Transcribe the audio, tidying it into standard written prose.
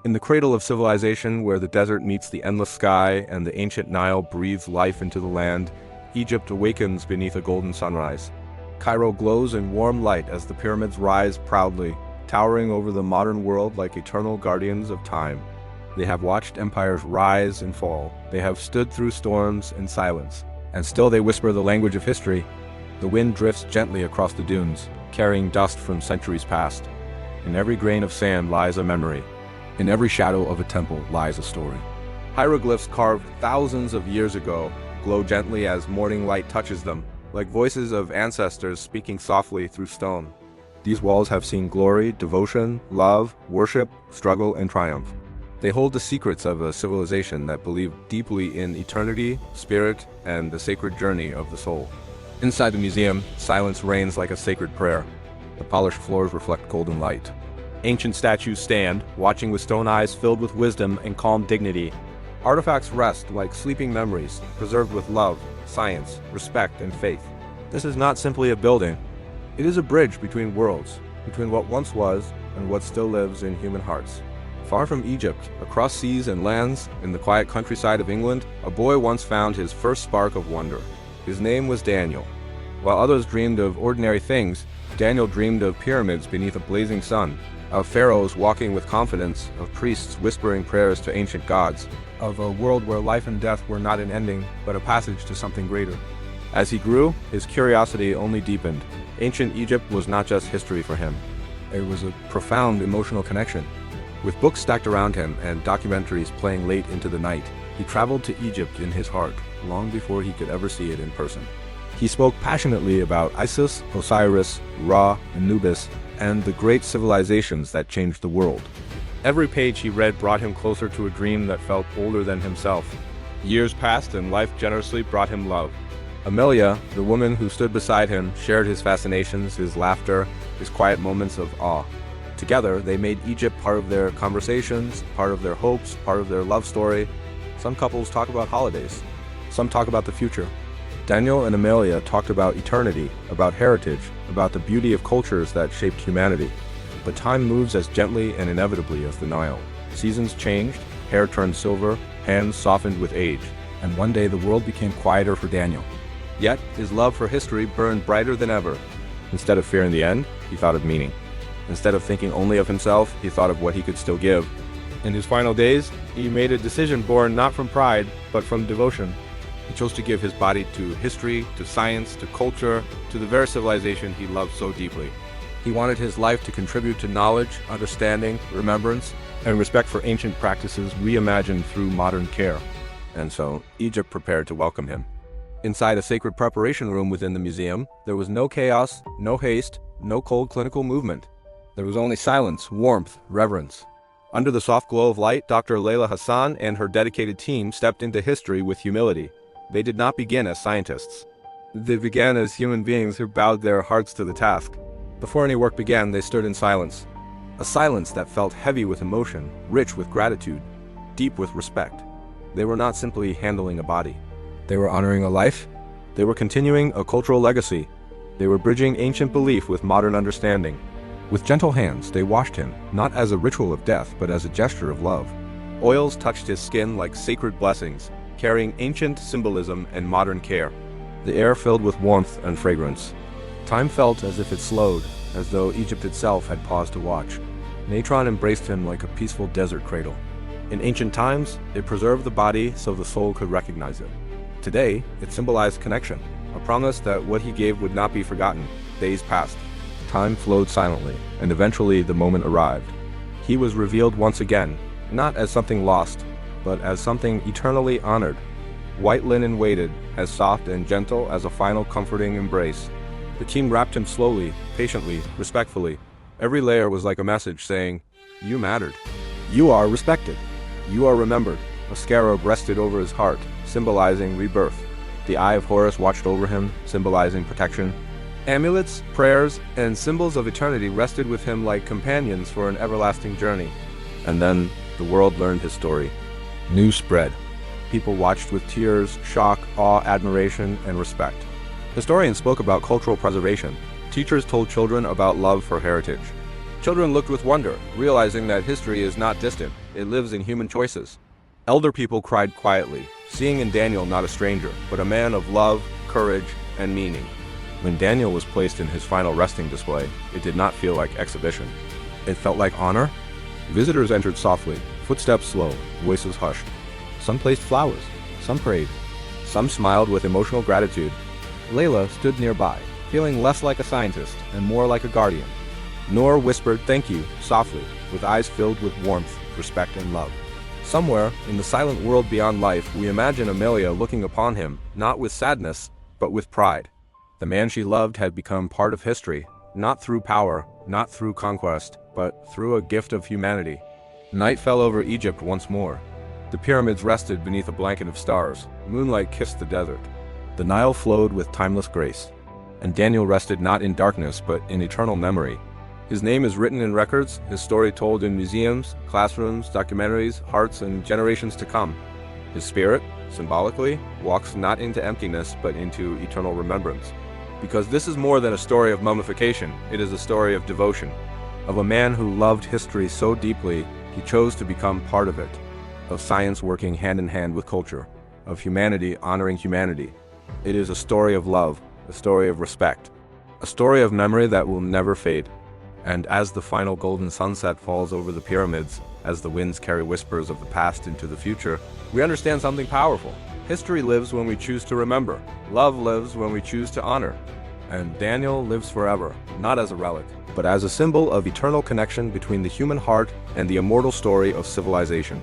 In the cradle of civilization, where the desert meets the endless sky and the ancient Nile breathes life into the land, Egypt awakens beneath a golden sunrise. Cairo glows in warm light as the pyramids rise proudly, towering over the modern world like eternal guardians of time. They have watched empires rise and fall. They have stood through storms in silence, and still they whisper the language of history. The wind drifts gently across the dunes, carrying dust from centuries past. In every grain of sand lies a memory. In every shadow of a temple lies a story. Hieroglyphs carved thousands of years ago glow gently as morning light touches them, like voices of ancestors speaking softly through stone. These walls have seen glory, devotion, love, worship, struggle, and triumph. They hold the secrets of a civilization that believed deeply in eternity, spirit, and the sacred journey of the soul. Inside the museum, silence reigns like a sacred prayer. The polished floors reflect golden light. Ancient statues stand, watching with stone eyes filled with wisdom and calm dignity. Artifacts rest like sleeping memories, preserved with love, science, respect, and faith. This is not simply a building. It is a bridge between worlds, between what once was and what still lives in human hearts. Far from Egypt, across seas and lands, in the quiet countryside of England, a boy once found his first spark of wonder. His name was Daniel. While others dreamed of ordinary things, Daniel dreamed of pyramids beneath a blazing sun, of pharaohs walking with confidence, of priests whispering prayers to ancient gods, of a world where life and death were not an ending, but a passage to something greater. As he grew, his curiosity only deepened. Ancient Egypt was not just history for him. It was a profound emotional connection. With books stacked around him and documentaries playing late into the night, he traveled to Egypt in his heart, long before he could ever see it in person. He spoke passionately about Isis, Osiris, Ra, Anubis, and the great civilizations that changed the world. Every page he read brought him closer to a dream that felt older than himself. Years passed and life generously brought him love. Amelia, the woman who stood beside him, shared his fascinations, his laughter, his quiet moments of awe. Together, they made Egypt part of their conversations, part of their hopes, part of their love story. Some couples talk about holidays. Some talk about the future. Daniel and Amelia talked about eternity, about heritage, about the beauty of cultures that shaped humanity. But time moves as gently and inevitably as the Nile. Seasons changed, hair turned silver, hands softened with age, and one day the world became quieter for Daniel. Yet, his love for history burned brighter than ever. Instead of fearing the end, he thought of meaning. Instead of thinking only of himself, he thought of what he could still give. In his final days, he made a decision born not from pride, but from devotion. He chose to give his body to history, to science, to culture, to the very civilization he loved so deeply. He wanted his life to contribute to knowledge, understanding, remembrance, and respect for ancient practices reimagined through modern care. And so, Egypt prepared to welcome him. Inside a sacred preparation room within the museum, there was no chaos, no haste, no cold clinical movement. There was only silence, warmth, reverence. Under the soft glow of light, Dr. Layla Hassan and her dedicated team stepped into history with humility. They did not begin as scientists. They began as human beings who bowed their hearts to the task. Before any work began, they stood in silence. A silence that felt heavy with emotion, rich with gratitude, deep with respect. They were not simply handling a body. They were honoring a life. They were continuing a cultural legacy. They were bridging ancient belief with modern understanding. With gentle hands, they washed him, not as a ritual of death, but as a gesture of love. Oils touched his skin like sacred blessings, carrying ancient symbolism and modern care. The air filled with warmth and fragrance. Time felt as if it slowed, as though Egypt itself had paused to watch. Natron embraced him like a peaceful desert cradle. In ancient times, it preserved the body so the soul could recognize it. Today, it symbolized connection, a promise that what he gave would not be forgotten. Days passed. Time flowed silently, and eventually the moment arrived. He was revealed once again, not as something lost, but as something eternally honored. White linen waited, as soft and gentle as a final comforting embrace. The team wrapped him slowly, patiently, respectfully. Every layer was like a message saying, "You mattered. You are respected. You are remembered." A scarab rested over his heart, symbolizing rebirth. The Eye of Horus watched over him, symbolizing protection. Amulets, prayers, and symbols of eternity rested with him like companions for an everlasting journey. And then, the world learned his story. News spread. People watched with tears, shock, awe, admiration, and respect. Historians spoke about cultural preservation. Teachers told children about love for heritage. Children looked with wonder, realizing that history is not distant, it lives in human choices. Elder people cried quietly, seeing in Daniel not a stranger, but a man of love, courage, and meaning. When Daniel was placed in his final resting display, it did not feel like exhibition. It felt like honor. Visitors entered softly, footsteps slow, voices hushed. Some placed flowers, some prayed, some smiled with emotional gratitude. Layla stood nearby, feeling less like a scientist and more like a guardian. Noor whispered thank you, softly, with eyes filled with warmth, respect, and love. Somewhere, in the silent world beyond life, we imagine Amelia looking upon him, not with sadness, but with pride. The man she loved had become part of history, not through power, not through conquest, but through a gift of humanity. Night fell over Egypt once more. The pyramids rested beneath a blanket of stars. Moonlight kissed the desert. The Nile flowed with timeless grace. And Daniel rested not in darkness, but in eternal memory. His name is written in records, his story told in museums, classrooms, documentaries, hearts, and generations to come. His spirit, symbolically, walks not into emptiness, but into eternal remembrance. Because this is more than a story of mummification, it is a story of devotion. Of a man who loved history so deeply, he chose to become part of it. Of science working hand in hand with culture. Of humanity honoring humanity. It is a story of love, a story of respect. A story of memory that will never fade. And as the final golden sunset falls over the pyramids, as the winds carry whispers of the past into the future, we understand something powerful. History lives when we choose to remember. Love lives when we choose to honor. And Daniel lives forever, not as a relic, but as a symbol of eternal connection between the human heart and the immortal story of civilization.